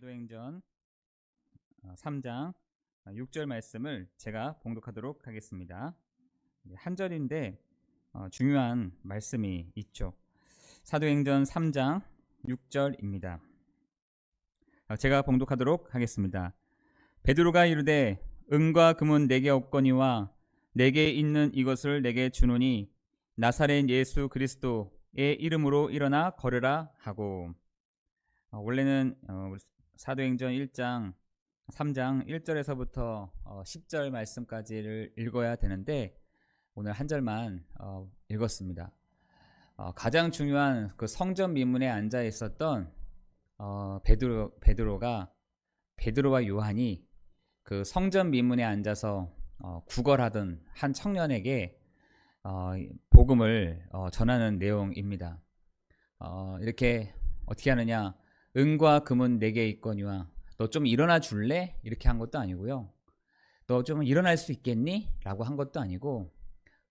사도행전 3장 6절 말씀을 제가 봉독하도록 하겠습니다. 한 절인데 중요한 말씀이 있죠. 사도행전 3장 6절입니다. 제가 봉독하도록 하겠습니다. 베드로가 이르되 은과 금은 내게 없거니와 내게 있는 이것을 내게 주노니 나사렛 예수 그리스도의 이름으로 일어나 걸으라 하고, 원래는 사도행전 1장 3장 1절에서부터 10절 말씀까지를 읽어야 되는데 오늘 한 절만 읽었습니다. 가장 중요한 그 성전 미문에 앉아 있었던 베드로와 요한이 그 성전 미문에 앉아서 구걸하던 한 청년에게 복음을 전하는 내용입니다. 이렇게 어떻게 하느냐? 은과 금은 내게 있거니와 너 좀 일어나 줄래? 이렇게 한 것도 아니고요. 너 좀 일어날 수 있겠니? 라고 한 것도 아니고,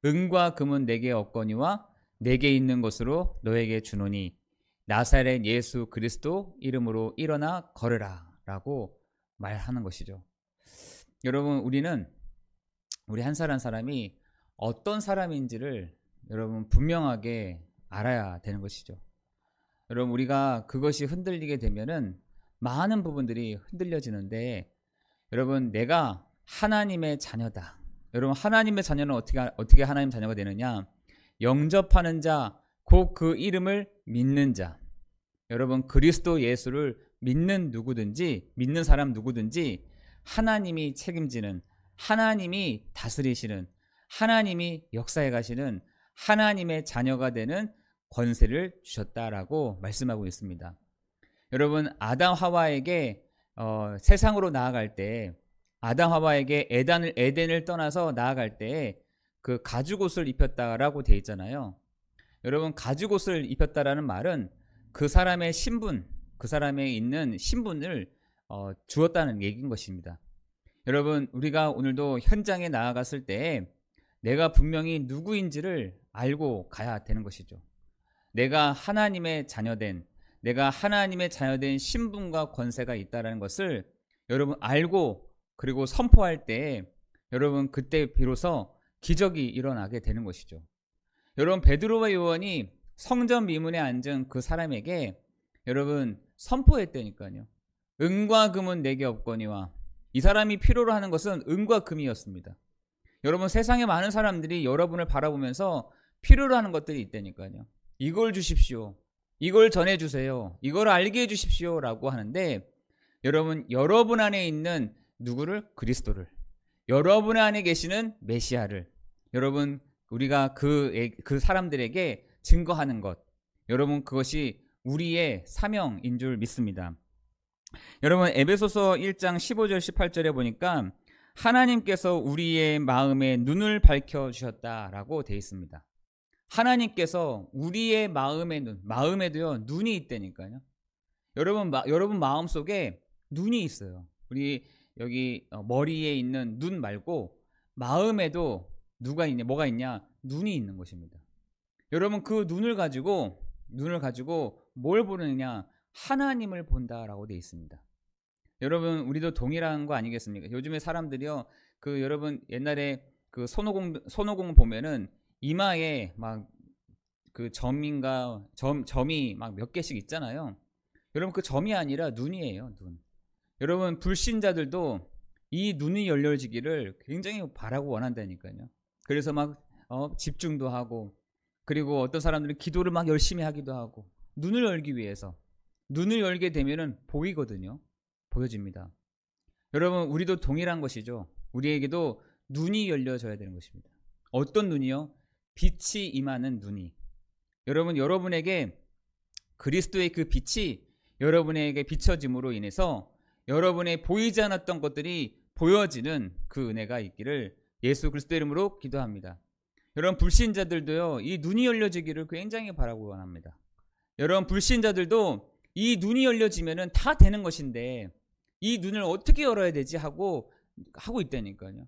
은과 금은 내게 없거니와 내게 있는 것으로 너에게 주노니 나사렛 예수 그리스도 이름으로 일어나 걸으라 라고 말하는 것이죠. 여러분, 우리 한 사람 한 사람이 어떤 사람인지를 여러분 분명하게 알아야 되는 것이죠. 여러분, 우리가 그것이 흔들리게 되면은 많은 부분들이 흔들려지는데, 여러분, 내가 하나님의 자녀다. 여러분, 하나님의 자녀는 어떻게 하나님 자녀가 되느냐? 영접하는 자, 곧 그 이름을 믿는 자. 여러분, 그리스도 예수를 믿는 사람 누구든지 하나님이 책임지는, 하나님이 다스리시는, 하나님이 역사해 가시는 하나님의 자녀가 되는 권세를 주셨다라고 말씀하고 있습니다. 여러분, 아담 하와에게 세상으로 나아갈 때, 아담 하와에게 에덴을 떠나서 나아갈 때 그 가죽옷을 입혔다라고 되어 있잖아요. 여러분, 가죽옷을 입혔다라는 말은 그 사람의 신분, 그 사람에 있는 신분을 주었다는 얘기인 것입니다. 여러분, 우리가 오늘도 현장에 나아갔을 때 내가 분명히 누구인지를 알고 가야 되는 것이죠. 내가 하나님의 자녀된 신분과 권세가 있다는 것을 여러분 알고 그리고 선포할 때, 여러분 그때 비로소 기적이 일어나게 되는 것이죠. 여러분, 베드로와 요한이 성전 미문에 앉은 그 사람에게 여러분 선포했다니까요. 은과 금은 내게 없거니와. 이 사람이 필요로 하는 것은 은과 금이었습니다. 여러분, 세상에 많은 사람들이 여러분을 바라보면서 필요로 하는 것들이 있다니까요. 이걸 주십시오. 이걸 전해주세요. 이걸 알게 해주십시오. 라고 하는데, 여러분 안에 있는 누구를? 그리스도를. 여러분 안에 계시는 메시아를. 여러분, 우리가 그 사람들에게 증거하는 것. 여러분, 그것이 우리의 사명인 줄 믿습니다. 여러분, 에베소서 1장 15절 18절에 보니까 하나님께서 우리의 마음에 눈을 밝혀주셨다라고 되어 있습니다. 하나님께서 우리의 마음에도요 눈이 있다니까요. 여러분 마음속에 눈이 있어요. 우리 여기 머리에 있는 눈 말고 마음에도 뭐가 있냐? 눈이 있는 것입니다. 여러분, 그 눈을 가지고 뭘 보느냐? 하나님을 본다라고 되어 있습니다. 여러분, 우리도 동일한 거 아니겠습니까? 요즘에 사람들이요, 여러분 옛날에 그 손오공 보면은 이마에 막 그 점이 막 몇 개씩 있잖아요. 여러분, 그 점이 아니라 눈이에요, 눈. 여러분, 불신자들도 이 눈이 열려지기를 굉장히 바라고 원한다니까요. 그래서 막 집중도 하고, 그리고 어떤 사람들은 기도를 막 열심히 하기도 하고, 눈을 열기 위해서. 눈을 열게 되면은 보이거든요. 보여집니다. 여러분, 우리도 동일한 것이죠. 우리에게도 눈이 열려져야 되는 것입니다. 어떤 눈이요? 빛이 임하는 눈이. 여러분에게 그리스도의 그 빛이 여러분에게 비춰짐으로 인해서 여러분의 보이지 않았던 것들이 보여지는 그 은혜가 있기를 예수 그리스도 이름으로 기도합니다. 여러분, 불신자들도요, 이 눈이 열려지기를 굉장히 바라고 원합니다. 여러분, 불신자들도 이 눈이 열려지면은 다 되는 것인데 이 눈을 어떻게 열어야 되지 하고 있다니까요.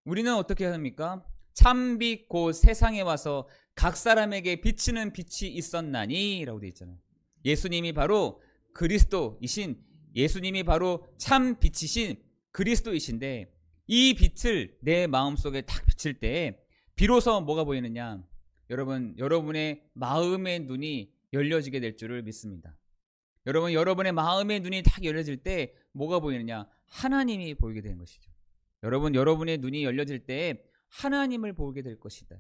우리는 어떻게 합니까? 참빛 곧 세상에 와서 각 사람에게 비치는 빛이 있었나니 라고 되어 있잖아요. 예수님이 바로 그리스도이신 예수님이 바로 참 빛이신 그리스도이신데 이 빛을 내 마음속에 딱 비칠 때 비로소 뭐가 보이느냐? 여러분, 여러분의 마음의 눈이 열려지게 될 줄을 믿습니다. 여러분, 여러분의 마음의 눈이 딱 열려질 때 뭐가 보이느냐? 하나님이 보이게 되는 것이죠. 여러분, 여러분의 눈이 열려질 때 하나님을 보게 될 것이다.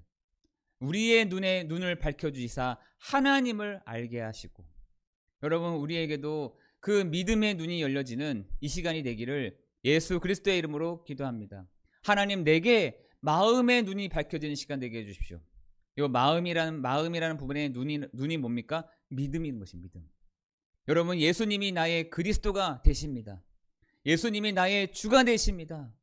우리의 눈을 밝혀주시사 하나님을 알게 하시고, 여러분, 우리에게도 그 믿음의 눈이 열려지는 이 시간이 되기를 예수 그리스도의 이름으로 기도합니다. 하나님, 내게 마음의 눈이 밝혀지는 시간 되게 해주십시오. 이 마음이라는 부분의 눈이 뭡니까? 믿음인 것입니다. 믿음. 여러분, 예수님이 나의 그리스도가 되십니다. 예수님이 나의 주가 되십니다.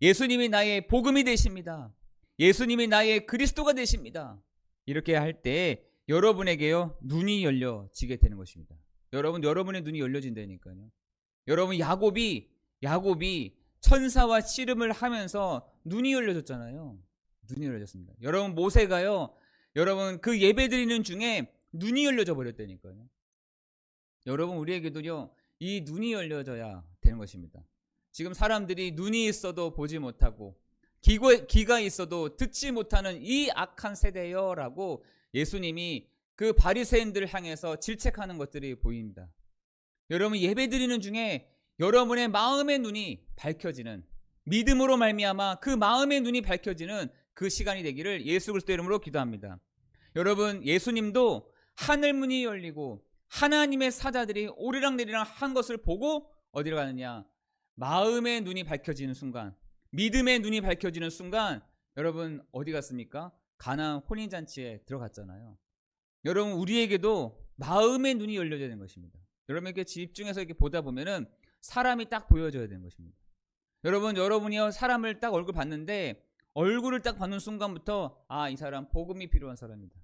예수님이 나의 복음이 되십니다. 예수님이 나의 그리스도가 되십니다. 이렇게 할 때 여러분에게요, 눈이 열려지게 되는 것입니다. 여러분의 눈이 열려진다니까요. 여러분, 야곱이 천사와 씨름을 하면서 눈이 열려졌잖아요. 눈이 열려졌습니다. 여러분, 모세가요, 여러분 그 예배 드리는 중에 눈이 열려져 버렸다니까요. 여러분, 우리에게도요, 이 눈이 열려져야 되는 것입니다. 지금 사람들이 눈이 있어도 보지 못하고 귀가 있어도 듣지 못하는 이 악한 세대여라고 예수님이 그 바리새인들을 향해서 질책하는 것들이 보입니다. 여러분, 예배드리는 중에 여러분의 마음의 눈이 밝혀지는, 믿음으로 말미암아 그 마음의 눈이 밝혀지는 그 시간이 되기를 예수 그리스도 이름으로 기도합니다. 여러분, 예수님도 하늘 문이 열리고 하나님의 사자들이 오르락내리락 한 것을 보고 어디로 가느냐? 마음의 눈이 밝혀지는 순간, 믿음의 눈이 밝혀지는 순간, 여러분 어디 갔습니까? 가나안 혼인잔치에 들어갔잖아요. 여러분, 우리에게도 마음의 눈이 열려져야 되는 것입니다. 여러분에게 집중해서 이렇게 보다 보면은 사람이 딱 보여져야 되는 것입니다. 여러분이요, 사람을 딱 얼굴 봤는데 얼굴을 딱 받는 순간부터 이 사람 복음이 필요한 사람이다.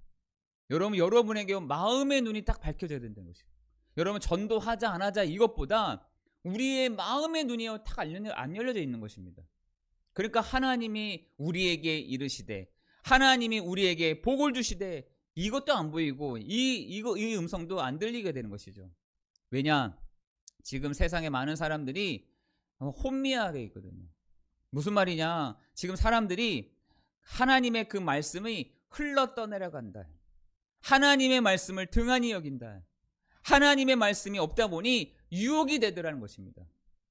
여러분에게 마음의 눈이 딱 밝혀져야 된다는 것이죠. 여러분, 전도하자 안 하자 이것보다 우리의 마음의 눈이 딱 안 열려져 있는 것입니다. 그러니까 하나님이 우리에게 이르시되, 하나님이 우리에게 복을 주시되, 이것도 안 보이고 이 음성도 안 들리게 되는 것이죠. 왜냐? 지금 세상에 많은 사람들이 혼미하게 있거든요. 무슨 말이냐? 지금 사람들이 하나님의 그 말씀이 흘러 떠내려간다. 하나님의 말씀을 등한히 여긴다. 하나님의 말씀이 없다 보니 유혹이 되더라는 것입니다.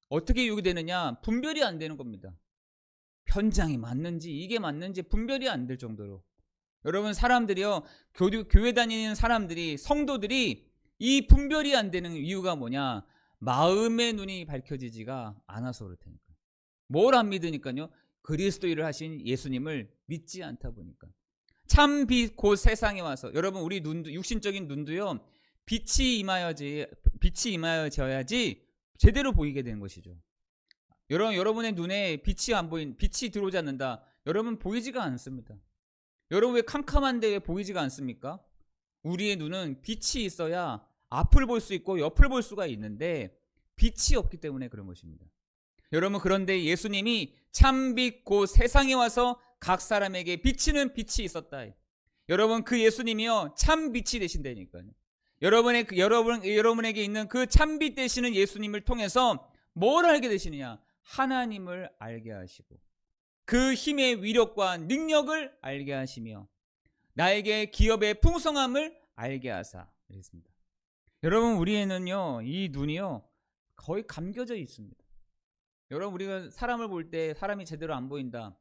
어떻게 유혹이 되느냐? 분별이 안 되는 겁니다. 현장이 맞는지 이게 맞는지 분별이 안 될 정도로. 여러분, 사람들이요, 교회 다니는 사람들이, 성도들이 이 분별이 안 되는 이유가 뭐냐? 마음의 눈이 밝혀지지가 않아서 그렇다니까. 뭘 안 믿으니까요? 그리스도 일을 하신 예수님을 믿지 않다 보니까. 참 빛 곧 세상에 와서, 여러분, 우리 눈도, 육신적인 눈도요, 빛이 임하여져야지 제대로 보이게 되는 것이죠. 여러분의 눈에 빛이 들어오지 않는다. 여러분, 보이지가 않습니다. 여러분, 왜 캄캄한데 왜 보이지가 않습니까? 우리의 눈은 빛이 있어야 앞을 볼 수 있고 옆을 볼 수가 있는데 빛이 없기 때문에 그런 것입니다. 여러분, 그런데 예수님이 참빛 곧 세상에 와서 각 사람에게 비치는 빛이 있었다. 여러분, 그 예수님이요, 참빛이 되신다니까요. 여러분에게 있는 그 참빛 되시는 예수님을 통해서 뭘 알게 되시느냐? 하나님을 알게 하시고 그 힘의 위력과 능력을 알게 하시며 나에게 기업의 풍성함을 알게 하사. 그랬습니다. 여러분, 우리에는요, 이 눈이요, 거의 감겨져 있습니다. 여러분, 우리가 사람을 볼 때 사람이 제대로 안 보인다.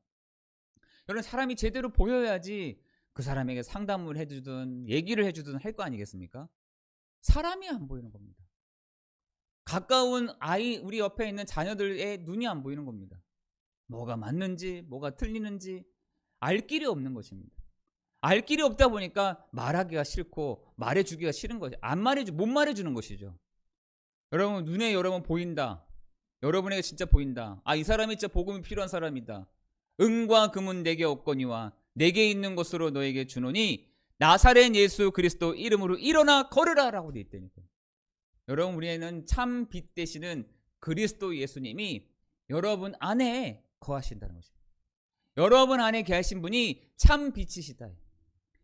여러분, 사람이 제대로 보여야지 그 사람에게 상담을 해주든 얘기를 해주든 할 거 아니겠습니까? 사람이 안 보이는 겁니다. 가까운 우리 옆에 있는 자녀들의 눈이 안 보이는 겁니다. 뭐가 맞는지 뭐가 틀리는지 알 길이 없는 것입니다. 알 길이 없다 보니까 말하기가 싫고 말해주기가 싫은 거죠. 못 말해주는 것이죠. 여러분, 눈에 여러분 보인다. 여러분에게 진짜 보인다. 이 사람이 진짜 복음이 필요한 사람이다. 은과 금은 내게 없거니와 내게 있는 것으로 너에게 주노니 나사렛 예수 그리스도 이름으로 일어나 걸으라 라고 되어 있다니까요. 여러분, 우리에는 참 빛 되시는 그리스도 예수님이 여러분 안에 거하신다는 것입니다. 여러분 안에 계신 분이 참 빛이시다.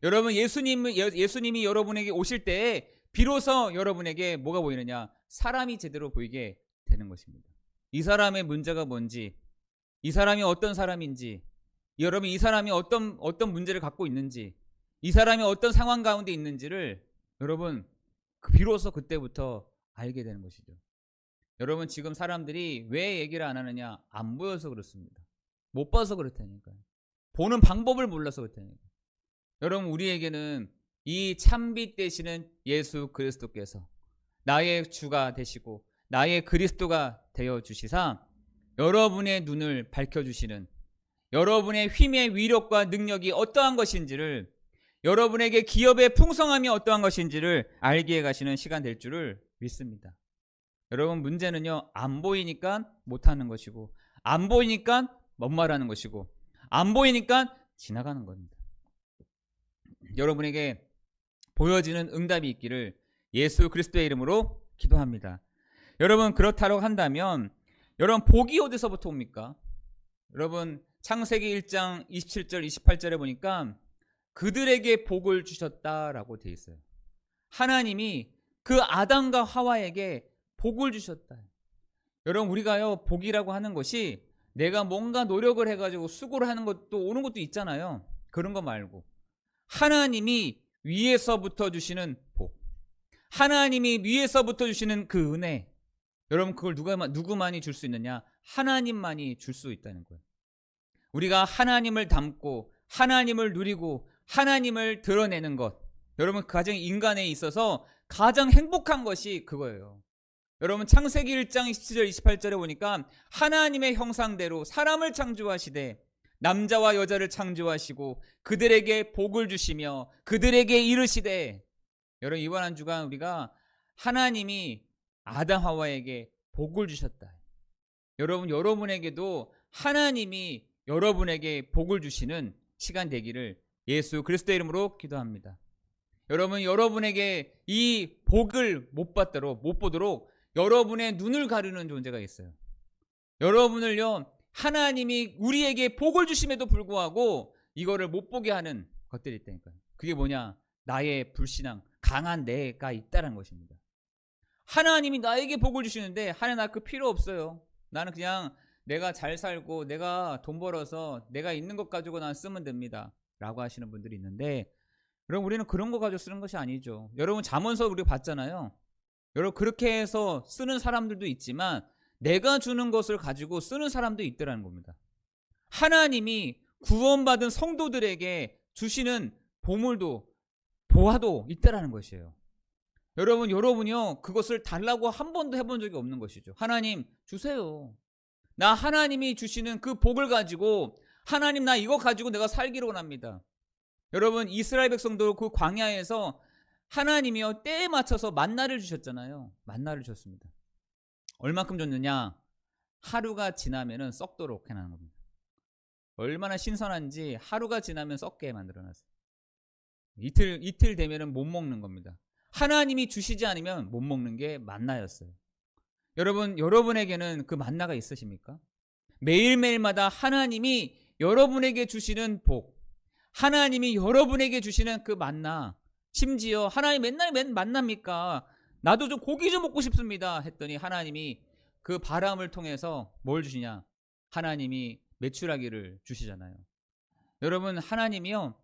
여러분, 예수님이 여러분에게 오실 때에 비로소 여러분에게 뭐가 보이느냐? 사람이 제대로 보이게 되는 것입니다. 이 사람의 문제가 뭔지, 이 사람이 어떤 사람인지, 여러분 이 사람이 어떤 문제를 갖고 있는지, 이 사람이 어떤 상황 가운데 있는지를 여러분 비로소 그때부터 알게 되는 것이죠. 여러분 지금 사람들이 왜 얘기를 안 하느냐? 안 보여서 그렇습니다. 못 봐서 그렇다니까요. 보는 방법을 몰라서 그렇다니까요. 여러분 우리에게는 이 참빛 되시는 예수 그리스도께서 나의 주가 되시고 나의 그리스도가 되어 주시사 여러분의 눈을 밝혀주시는, 여러분의 힘의 위력과 능력이 어떠한 것인지를, 여러분에게 기업의 풍성함이 어떠한 것인지를 알게 가시는 시간 될 줄을 믿습니다. 여러분 문제는요, 안 보이니까 못하는 것이고, 안 보이니까 뭔 말하는 것이고, 안 보이니까 지나가는 겁니다. 여러분에게 보여지는 응답이 있기를 예수 그리스도의 이름으로 기도합니다. 여러분 그렇다고 한다면 여러분 복이 어디서부터 옵니까? 여러분 창세기 1장 27절 28절에 보니까 그들에게 복을 주셨다라고 되어 있어요. 하나님이 그 아담과 하와에게 복을 주셨다. 여러분 우리가요 복이라고 하는 것이 내가 뭔가 노력을 해가지고 수고를 하는 것도 오는 것도 있잖아요. 그런 거 말고 하나님이 위에서부터 주시는 복, 하나님이 위에서부터 주시는 그 은혜, 여러분 그걸 누구만이 줄 수 있느냐? 하나님만이 줄 수 있다는 거예요. 우리가 하나님을 닮고 하나님을 누리고 하나님을 드러내는 것, 여러분 가장 인간에 있어서 가장 행복한 것이 그거예요. 여러분 창세기 1장 27절 28절에 보니까 하나님의 형상대로 사람을 창조하시되 남자와 여자를 창조하시고 그들에게 복을 주시며 그들에게 이르시되, 여러분 이번 한 주간 우리가 하나님이 아담 하와에게 복을 주셨다. 여러분 여러분에게도 하나님이 여러분에게 복을 주시는 시간 되기를 예수 그리스도의 이름으로 기도합니다. 여러분 여러분에게 이 복을 못 보도록 여러분의 눈을 가르는 존재가 있어요. 여러분을요 하나님이 우리에게 복을 주심에도 불구하고 이거를 못 보게 하는 것들이 있다니까요. 그게 뭐냐? 나의 불신앙, 강한 내가 있다는 것입니다. 하나님이 나에게 복을 주시는데 하나님 나 그 필요 없어요. 나는 그냥 내가 잘 살고 내가 돈 벌어서 내가 있는 것 가지고 난 쓰면 됩니다 라고 하시는 분들이 있는데, 여러분 우리는 그런 거 가지고 쓰는 것이 아니죠. 여러분 잠언서 우리 봤잖아요. 여러분 그렇게 해서 쓰는 사람들도 있지만 내가 주는 것을 가지고 쓰는 사람도 있더라는 겁니다. 하나님이 구원받은 성도들에게 주시는 보물도 보화도 있다라는 것이에요. 여러분이요 그것을 달라고 한 번도 해본 적이 없는 것이죠. 하나님 주세요. 나 하나님이 주시는 그 복을 가지고, 하나님 나 이거 가지고 내가 살기를 원합니다. 여러분 이스라엘 백성도 그 광야에서 하나님이요 때에 맞춰서 만나를 주셨잖아요. 만나를 주셨습니다. 얼마큼 줬느냐? 하루가 지나면은 썩도록 해놓은 겁니다. 얼마나 신선한지 하루가 지나면 썩게 만들어놨어요. 이틀 되면은 못 먹는 겁니다. 하나님이 주시지 않으면 못 먹는 게 만나였어요. 여러분 여러분에게는 그 만나가 있으십니까? 매일매일마다 하나님이 여러분에게 주시는 복, 하나님이 여러분에게 주시는 그 만나, 심지어 하나님 맨날 만납니까? 나도 좀 고기 좀 먹고 싶습니다 했더니 하나님이 그 바람을 통해서 뭘 주시냐? 하나님이 메추라기를 주시잖아요. 여러분 하나님이요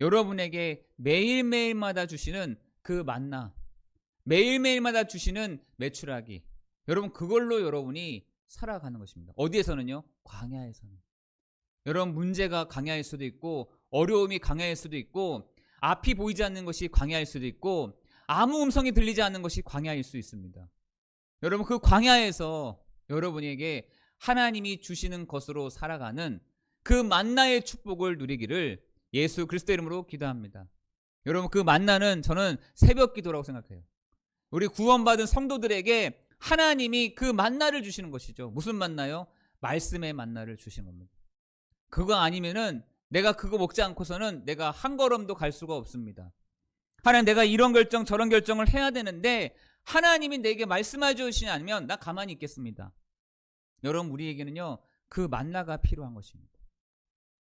여러분에게 매일매일마다 주시는 그 만나, 매일매일마다 주시는 메추라기, 여러분 그걸로 여러분이 살아가는 것입니다. 어디에서는요? 광야에서는. 여러분 문제가 광야일 수도 있고 어려움이 광야일 수도 있고 앞이 보이지 않는 것이 광야일 수도 있고 아무 음성이 들리지 않는 것이 광야일 수 있습니다. 여러분 그 광야에서 여러분에게 하나님이 주시는 것으로 살아가는 그 만나의 축복을 누리기를 예수 그리스도 이름으로 기도합니다. 여러분 그 만나는 저는 새벽 기도라고 생각해요. 우리 구원받은 성도들에게 하나님이 그 만나를 주시는 것이죠. 무슨 만나요? 말씀의 만나를 주시는 겁니다. 그거 아니면은 내가 그거 먹지 않고서는 내가 한 걸음도 갈 수가 없습니다. 하나님 내가 이런 결정 저런 결정을 해야 되는데 하나님이 내게 말씀해 주시지 않으면 나 가만히 있겠습니다. 여러분 우리에게는요 그 만나가 필요한 것입니다.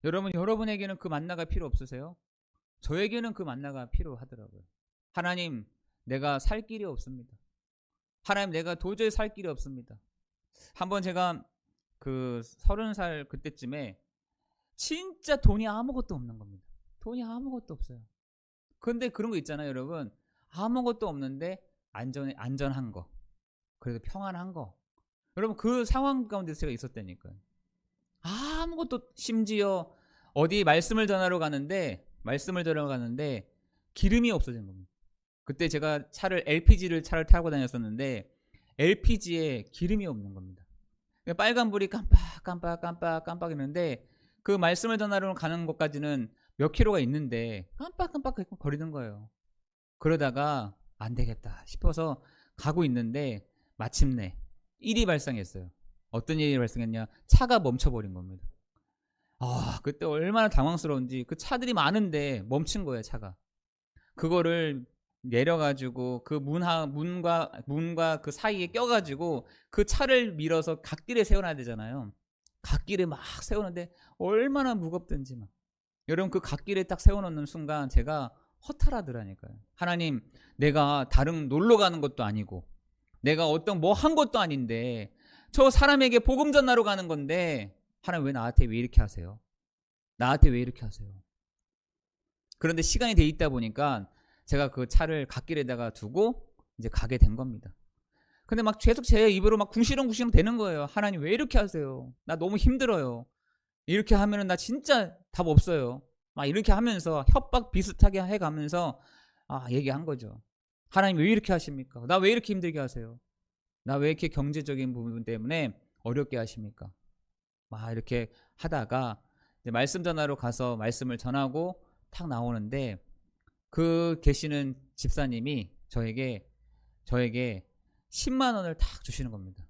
여러분 여러분에게는 그 만나가 필요 없으세요? 저에게는 그 만나가 필요하더라고요. 하나님 내가 살 길이 없습니다. 하나님 내가 도저히 살 길이 없습니다. 한번 제가 그 30살 그때쯤에 진짜 돈이 아무것도 없는 겁니다. 돈이 아무것도 없어요. 근데 그런 거 있잖아요, 여러분. 아무것도 없는데 안전한 거. 그래도 평안한 거. 여러분 그 상황 가운데서 제가 있었다니까요. 아무것도, 심지어 어디 말씀을 전하러 가는데 기름이 없어진 겁니다. 그때 제가 LPG를 차를 타고 다녔었는데 LPG에 기름이 없는 겁니다. 빨간불이 깜빡 있는데 그 말씀을 전하러 가는 것까지는 몇 킬로가 있는데 깜빡 거리는 거예요. 그러다가 안 되겠다 싶어서 가고 있는데 마침내 일이 발생했어요. 어떤 일이 발생했냐? 차가 멈춰버린 겁니다. 그때 얼마나 당황스러운지. 그 차들이 많은데 멈춘 거예요, 차가. 그거를 내려가지고 그 문과 그 사이에 껴가지고 그 차를 밀어서 갓길에 세워놔야 되잖아요. 갓길에 막 세우는데 얼마나 무겁든지 막. 여러분 그 갓길에 딱 세워놓는 순간 제가 허탈하더라니까요. 하나님, 내가 다른 놀러 가는 것도 아니고 내가 어떤 뭐 한 것도 아닌데 저 사람에게 복음 전하러 가는 건데 하나님 왜 이렇게 하세요? 나한테 왜 이렇게 하세요? 그런데 시간이 돼 있다 보니까 제가 그 차를 갓길에다가 두고 이제 가게 된 겁니다. 근데 막 계속 제 입으로 막 궁시렁 되는 거예요. 하나님 왜 이렇게 하세요? 나 너무 힘들어요. 이렇게 하면은 나 진짜 답 없어요. 막 이렇게 하면서 협박 비슷하게 해가면서 얘기한 거죠. 하나님 왜 이렇게 하십니까? 나 왜 이렇게 힘들게 하세요? 나 왜 이렇게 경제적인 부분 때문에 어렵게 하십니까? 막 이렇게 하다가 이제 말씀 전하러 가서 말씀을 전하고 탁 나오는데 그 계시는 집사님이 저에게 10만 원을 탁 주시는 겁니다.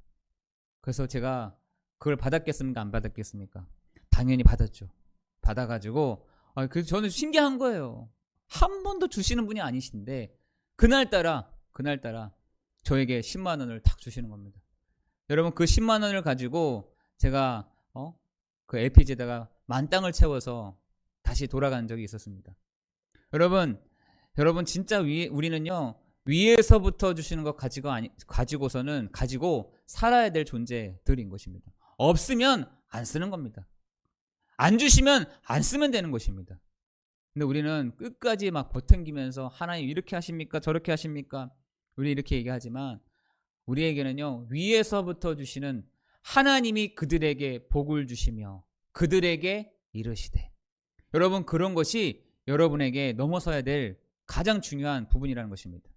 그래서 제가 그걸 받았겠습니까? 안 받았겠습니까? 당연히 받았죠. 받아가지고 저는 신기한 거예요. 한 번도 주시는 분이 아니신데 그날따라 저에게 10만 원을 탁 주시는 겁니다. 여러분 그 10만 원을 가지고 제가 그 LPG에다가 만땅을 채워서 다시 돌아간 적이 있었습니다. 여러분 진짜 우리는요 위에서부터 주시는 것 가지고서는 가지고 살아야 될 존재들인 것입니다. 없으면 안 쓰는 겁니다. 안 주시면 안 쓰면 되는 것입니다. 근데 우리는 끝까지 막 버팅기면서 하나님 이렇게 하십니까? 저렇게 하십니까? 우리 이렇게 얘기하지만 우리에게는요 위에서부터 주시는 하나님이 그들에게 복을 주시며 그들에게 이르시되, 여러분 그런 것이 여러분에게 넘어서야 될 가장 중요한 부분이라는 것입니다.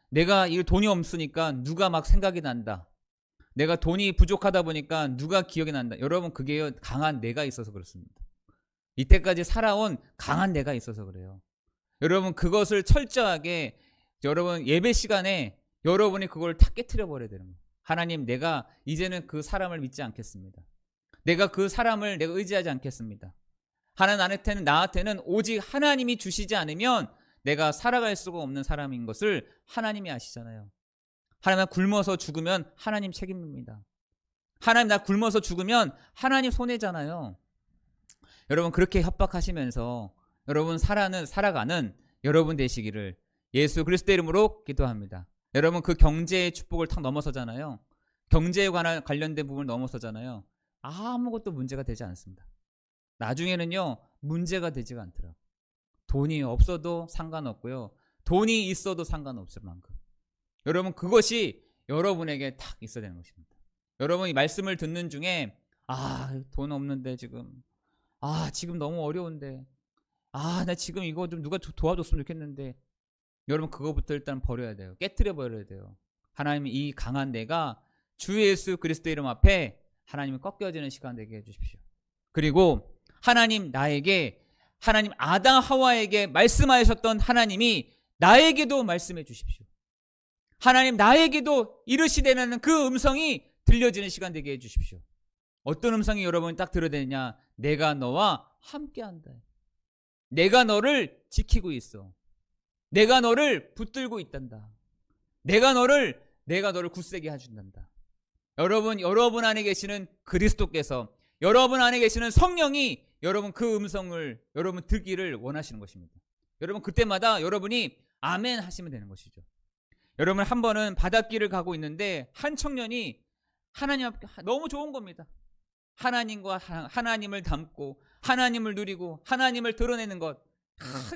내가 이 돈이 없으니까 누가 막 생각이 난다. 내가 돈이 부족하다 보니까 누가 기억이 난다. 여러분 그게 강한 내가 있어서 그렇습니다. 이때까지 살아온 강한 내가 있어서 그래요. 여러분 그것을 철저하게 여러분 예배 시간에 여러분이 그걸 다 깨트려 버려야 되는 거예요. 하나님, 내가 이제는 그 사람을 믿지 않겠습니다. 내가 그 사람을 내가 의지하지 않겠습니다. 하나님 나한테는 오직 하나님이 주시지 않으면 내가 살아갈 수가 없는 사람인 것을 하나님이 아시잖아요. 하나님, 나 굶어서 죽으면 하나님 책임입니다. 하나님, 나 굶어서 죽으면 하나님 손해잖아요. 여러분 그렇게 협박하시면서 여러분 살아가는 여러분 되시기를 예수 그리스도 이름으로 기도합니다. 여러분 그 경제의 축복을 탁 넘어서잖아요. 경제에 관련된 부분을 넘어서잖아요. 아무것도 문제가 되지 않습니다. 나중에는요 문제가 되지가 않더라고요. 돈이 없어도 상관없고요. 돈이 있어도 상관없을 만큼. 여러분 그것이 여러분에게 탁 있어야 되는 것입니다. 여러분이 말씀을 듣는 중에 돈 없는데 지금 너무 어려운데 나 지금 이거 좀 누가 도와줬으면 좋겠는데, 여러분 그거부터 일단 버려야 돼요. 깨트려 버려야 돼요. 하나님이 이 강한 내가 주 예수 그리스도 이름 앞에 하나님이 꺾여지는 시간 되게 해주십시오. 그리고 하나님 아담 하와에게 말씀하셨던 하나님이 나에게도 말씀해 주십시오. 하나님 나에게도 이르시되는 그 음성이 들려지는 시간 되게 해주십시오. 어떤 음성이 여러분이 딱 들어야 되느냐? 내가 너와 함께한다. 내가 너를 지키고 있어. 내가 너를 붙들고 있단다. 내가 너를 굳세게 해준단다. 여러분 안에 계시는 그리스도께서, 여러분 안에 계시는 성령이 여러분 그 음성을 여러분 듣기를 원하시는 것입니다. 여러분 그때마다 여러분이 아멘 하시면 되는 것이죠. 여러분 한 번은 바닷길을 가고 있는데 한 청년이 하나님 앞에 너무 좋은 겁니다. 하나님과 하나님을 닮고 하나님을 누리고 하나님을 드러내는 것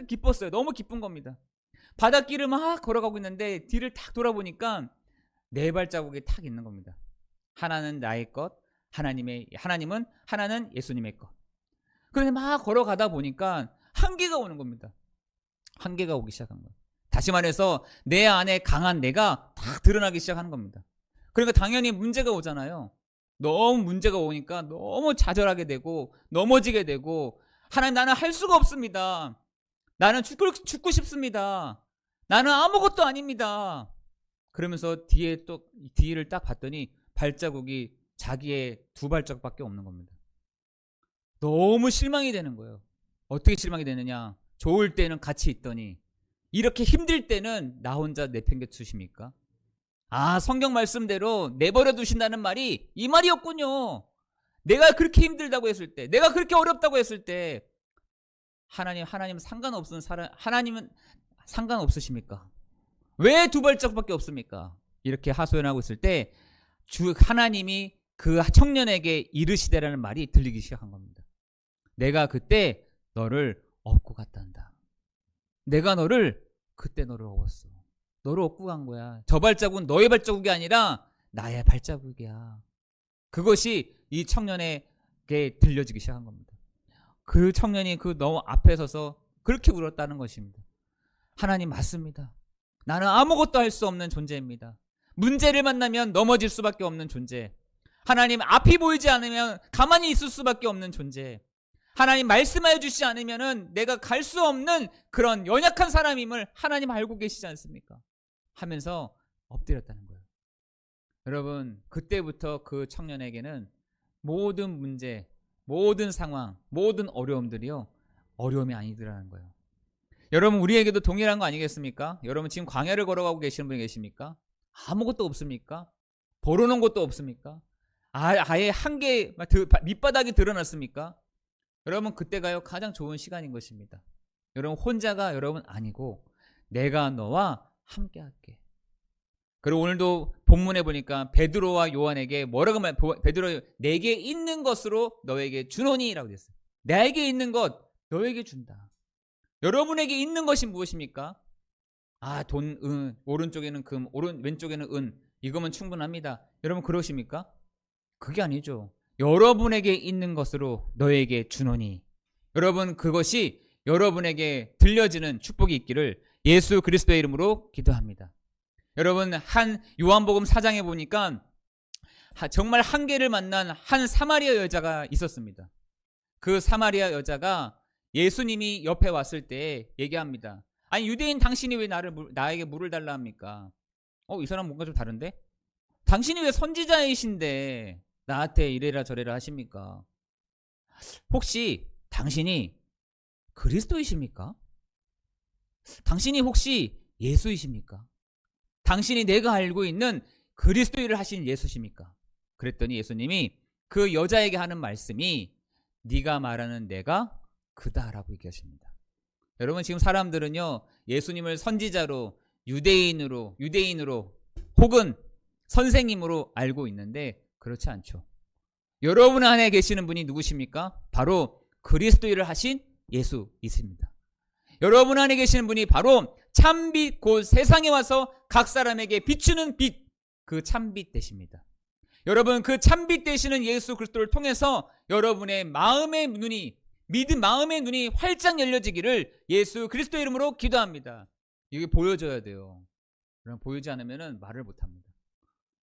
기뻤어요. 너무 기쁜 겁니다. 바닷길을 막 걸어가고 있는데 뒤를 탁 돌아보니까 네 발자국이 탁 있는 겁니다. 하나는 나의 것, 하나는 예수님의 것. 그런데 막 걸어가다 보니까 한계가 오는 겁니다. 한계가 오기 시작한 거예요. 다시 말해서 내 안에 강한 내가 딱 드러나기 시작하는 겁니다. 그러니까 당연히 문제가 오잖아요. 너무 문제가 오니까 너무 좌절하게 되고 넘어지게 되고, 하나님 나는 할 수가 없습니다. 나는 죽고 싶습니다. 나는 아무것도 아닙니다. 그러면서 뒤를 딱 봤더니 발자국이 자기의 두 발자국밖에 없는 겁니다. 너무 실망이 되는 거예요. 어떻게 실망이 되느냐? 좋을 때는 같이 있더니 이렇게 힘들 때는 나 혼자 내팽개치십니까? 성경 말씀대로 내버려 두신다는 말이 이 말이었군요. 내가 그렇게 힘들다고 했을 때, 내가 그렇게 어렵다고 했을 때 하나님은 상관없으십니까? 왜 두 발짝밖에 없습니까? 이렇게 하소연하고 있을 때 하나님이 그 청년에게 이르시되라는 말이 들리기 시작한 겁니다. 내가 그때 너를 업고 갔단다. 내가 그때 너를 업었어. 너를 업고 간 거야. 저 발자국은 너의 발자국이 아니라 나의 발자국이야. 그것이 이 청년에게 들려지기 시작한 겁니다. 그 청년이 그 너무 앞에 서서 그렇게 울었다는 것입니다. 하나님 맞습니다. 나는 아무것도 할 수 없는 존재입니다. 문제를 만나면 넘어질 수밖에 없는 존재. 하나님 앞이 보이지 않으면 가만히 있을 수밖에 없는 존재. 하나님 말씀하여 주시지 않으면 내가 갈 수 없는 그런 연약한 사람임을 하나님 알고 계시지 않습니까? 하면서 엎드렸다는 거예요. 여러분, 그때부터 그 청년에게는 모든 문제, 모든 상황, 모든 어려움들이요, 어려움이 아니더라는 거예요. 여러분, 우리에게도 동일한 거 아니겠습니까? 여러분 지금 광야를 걸어가고 계시는 분이 계십니까? 아무것도 없습니까? 벌어놓은 것도 없습니까? 아예 한계 밑바닥이 드러났습니까? 여러분, 그때가요 가장 좋은 시간인 것입니다. 여러분, 혼자가 여러분 아니고 내가 너와 함께 할게. 그리고 오늘도 본문에 보니까 베드로와 요한에게 뭐라고 베드로, 내게 있는 것으로 너에게 주노니라고 됐어요. 내게 있는 것 너에게 준다. 여러분에게 있는 것이 무엇입니까? 돈, 오른쪽에는 금, 왼쪽에는 은, 이거면 충분합니다. 여러분 그러십니까? 그게 아니죠. 여러분에게 있는 것으로 너에게 주노니. 여러분, 그것이 여러분에게 들려지는 축복이 있기를 예수 그리스도의 이름으로 기도합니다. 여러분, 요한복음 4장에 보니까 정말 한계를 만난 한 사마리아 여자가 있었습니다. 그 사마리아 여자가 예수님이 옆에 왔을 때 얘기합니다. 아니, 유대인 당신이 왜 나에게 물을 달라 합니까? 이 사람 뭔가 좀 다른데? 당신이 왜 선지자이신데 나한테 이래라 저래라 하십니까? 혹시 당신이 그리스도이십니까? 당신이 혹시 예수이십니까? 당신이 내가 알고 있는 그리스도를 하신 예수십니까? 그랬더니 예수님이 그 여자에게 하는 말씀이 네가 말하는 내가 그다라고 얘기하십니다. 여러분, 지금 사람들은요 예수님을 선지자로 유대인으로 혹은 선생님으로 알고 있는데 그렇지 않죠. 여러분 안에 계시는 분이 누구십니까? 바로 그리스도를 하신 예수이십니다. 여러분 안에 계시는 분이 바로 참빛, 곧 세상에 와서 각 사람에게 비추는 빛, 그 참빛 되십니다. 여러분, 그 참빛 되시는 예수 그리스도를 통해서 여러분의 마음의 눈이 활짝 열려지기를 예수 그리스도의 이름으로 기도합니다. 이게 보여져야 돼요. 그럼 보이지 않으면 말을 못합니다.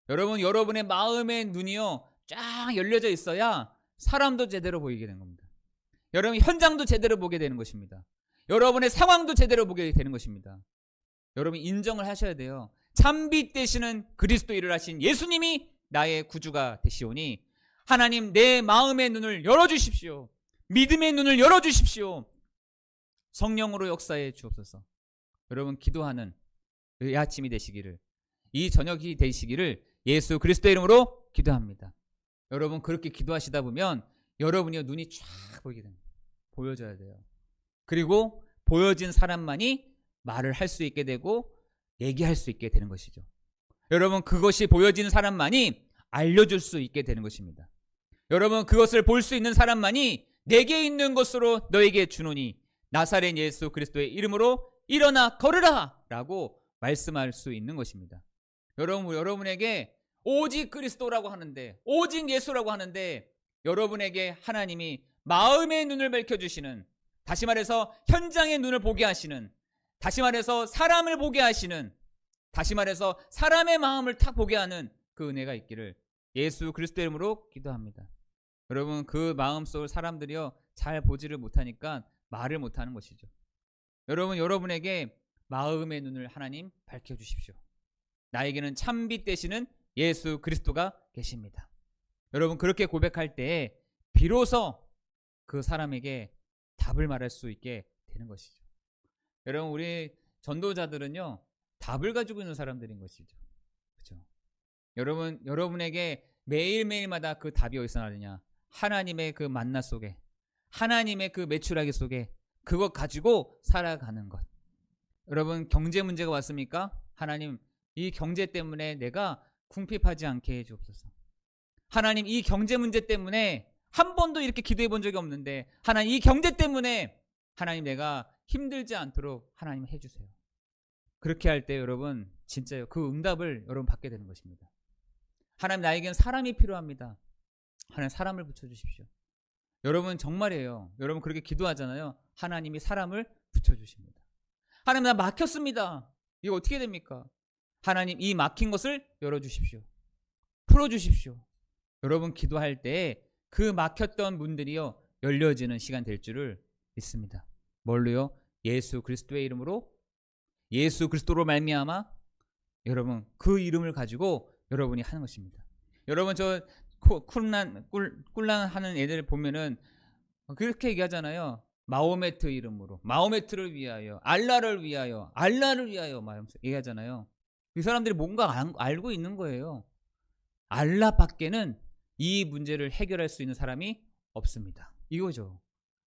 여러분, 여러분의 마음의 눈이요 쫙 열려져 있어야 사람도 제대로 보이게 되는 겁니다. 여러분, 현장도 제대로 보게 되는 것입니다. 여러분의 상황도 제대로 보게 되는 것입니다. 여러분, 인정을 하셔야 돼요. 참빛 되시는 그리스도 일을 하신 예수님이 나의 구주가 되시오니 하나님, 내 마음의 눈을 열어주십시오. 믿음의 눈을 열어주십시오. 성령으로 역사해 주옵소서. 여러분, 기도하는 이 아침이 되시기를, 이 저녁이 되시기를 예수 그리스도의 이름으로 기도합니다. 여러분, 그렇게 기도하시다 보면 여러분이 눈이 쫙 보이게 됩니다. 보여져야 돼요. 그리고 보여진 사람만이 말을 할 수 있게 되고 얘기할 수 있게 되는 것이죠. 여러분, 그것이 보여지는 사람만이 알려줄 수 있게 되는 것입니다. 여러분, 그것을 볼 수 있는 사람만이 내게 있는 것으로 너에게 주노니 나사렛 예수 그리스도의 이름으로 일어나 걸으라 라고 말씀할 수 있는 것입니다. 여러분에게 오직 그리스도라고 하는데, 오직 예수라고 하는데, 여러분에게 하나님이 마음의 눈을 밝혀주시는, 다시 말해서 현장의 눈을 보게 하시는, 다시 말해서 사람을 보게 하시는, 다시 말해서 사람의 마음을 탁 보게 하는 그 은혜가 있기를 예수 그리스도의 이름으로 기도합니다. 여러분, 그 마음속을 사람들이요 잘 보지를 못하니까 말을 못하는 것이죠. 여러분에게 마음의 눈을 하나님 밝혀주십시오. 나에게는 참빛 되시는 예수 그리스도가 계십니다. 여러분, 그렇게 고백할 때에 비로소 그 사람에게 답을 말할 수 있게 되는 것이죠. 여러분, 우리 전도자들은요 답을 가지고 있는 사람들인 것이죠. 그렇죠? 여러분에게 매일매일마다 그 답이 어디서 나느냐? 하나님의 그 만나 속에, 하나님의 그 메추라기 속에 그것 가지고 살아가는 것. 여러분, 경제 문제가 왔습니까? 하나님, 이 경제 때문에 내가 궁핍하지 않게 해주옵소서. 하나님, 이 경제 문제 때문에 한 번도 이렇게 기도해 본 적이 없는데 하나님, 이 경제 때문에 하나님 내가 힘들지 않도록 하나님 해주세요. 그렇게 할 때 여러분 진짜요 그 응답을 여러분 받게 되는 것입니다. 하나님, 나에겐 사람이 필요합니다. 하나님, 사람을 붙여주십시오. 여러분 정말이에요. 여러분 그렇게 기도하잖아요. 하나님이 사람을 붙여주십니다. 하나님, 나 막혔습니다. 이거 어떻게 됩니까? 하나님, 이 막힌 것을 열어주십시오. 풀어주십시오. 여러분 기도할 때 그 막혔던 문들이요 열려지는 시간 될 줄을 믿습니다. 뭘로요? 예수 그리스도의 이름으로, 예수 그리스도로 말미암아 여러분 그 이름을 가지고 여러분이 하는 것입니다. 여러분, 저 꿀란 하는 애들 보면은 그렇게 얘기하잖아요. 마호메트 이름으로, 마호메트를 위하여, 알라를 위하여, 알라를 위하여 막 얘기하잖아요. 이 사람들이 뭔가 알고 있는 거예요. 알라밖에는 이 문제를 해결할 수 있는 사람이 없습니다. 이거죠.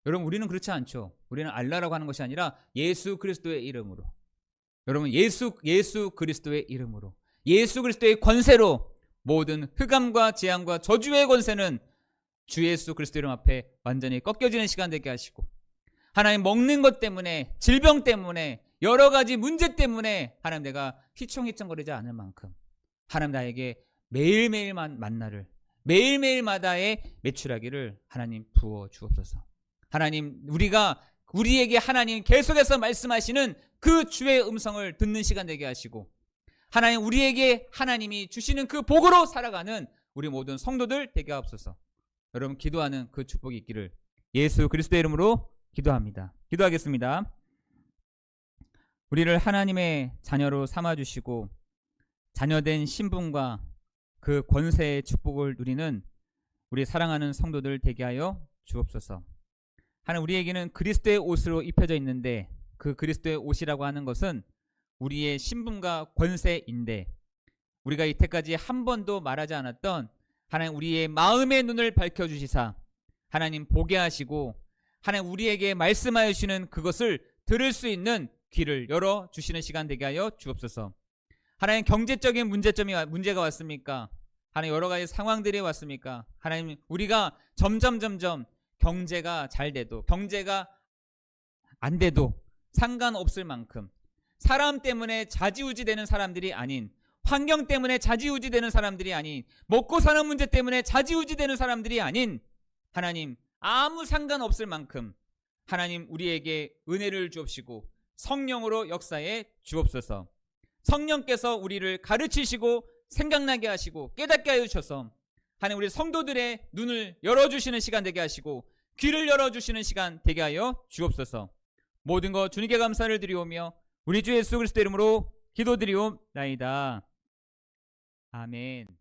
여러분, 우리는 그렇지 않죠. 우리는 알라라고 하는 것이 아니라 예수 그리스도의 이름으로, 여러분 예수 그리스도의 이름으로, 예수 그리스도의 권세로 모든 흑암과 재앙과 저주의 권세는 주 예수 그리스도 이름 앞에 완전히 꺾여지는 시간 되게 하시고, 하나님, 먹는 것 때문에, 질병 때문에, 여러 가지 문제 때문에 하나님 내가 휘청휘청거리지 않을 만큼 하나님 나에게 매일매일 만나를, 매일매일마다의 메추라기를 하나님 부어 주옵소서. 하나님, 우리에게 하나님 계속해서 말씀하시는 그 주의 음성을 듣는 시간 되게 하시고, 하나님, 우리에게 하나님이 주시는 그 복으로 살아가는 우리 모든 성도들 되게 하옵소서. 여러분 기도하는 그 축복이 있기를 예수 그리스도의 이름으로 기도합니다. 기도하겠습니다. 우리를 하나님의 자녀로 삼아주시고 자녀된 신분과 그 권세의 축복을 누리는 우리 사랑하는 성도들 되게 하여 주옵소서. 하나님, 우리에게는 그리스도의 옷으로 입혀져 있는데 그 그리스도의 옷이라고 하는 것은 우리의 신분과 권세인데, 우리가 이때까지 한 번도 말하지 않았던 하나님 우리의 마음의 눈을 밝혀주시사 하나님 보게 하시고, 하나님 우리에게 말씀하여 주시는 그것을 들을 수 있는 귀를 열어주시는 시간 되게 하여 주옵소서. 하나님, 경제적인 문제가 왔습니까? 하나님, 여러 가지 상황들이 왔습니까? 하나님, 우리가 점점 경제가 잘 돼도, 경제가 안 돼도 상관없을 만큼 사람 때문에 좌지우지 되는 사람들이 아닌, 환경 때문에 좌지우지 되는 사람들이 아닌, 먹고 사는 문제 때문에 좌지우지 되는 사람들이 아닌, 하나님 아무 상관없을 만큼 하나님 우리에게 은혜를 주옵시고 성령으로 역사해 주옵소서. 성령께서 우리를 가르치시고 생각나게 하시고 깨닫게 하여 주셔서 하나님 우리 성도들의 눈을 열어주시는 시간 되게 하시고 귀를 열어주시는 시간 되게 하여 주옵소서. 모든 것 주님께 감사를 드리오며 우리 주 예수 그리스도 이름으로 기도드리옵나이다. 아멘.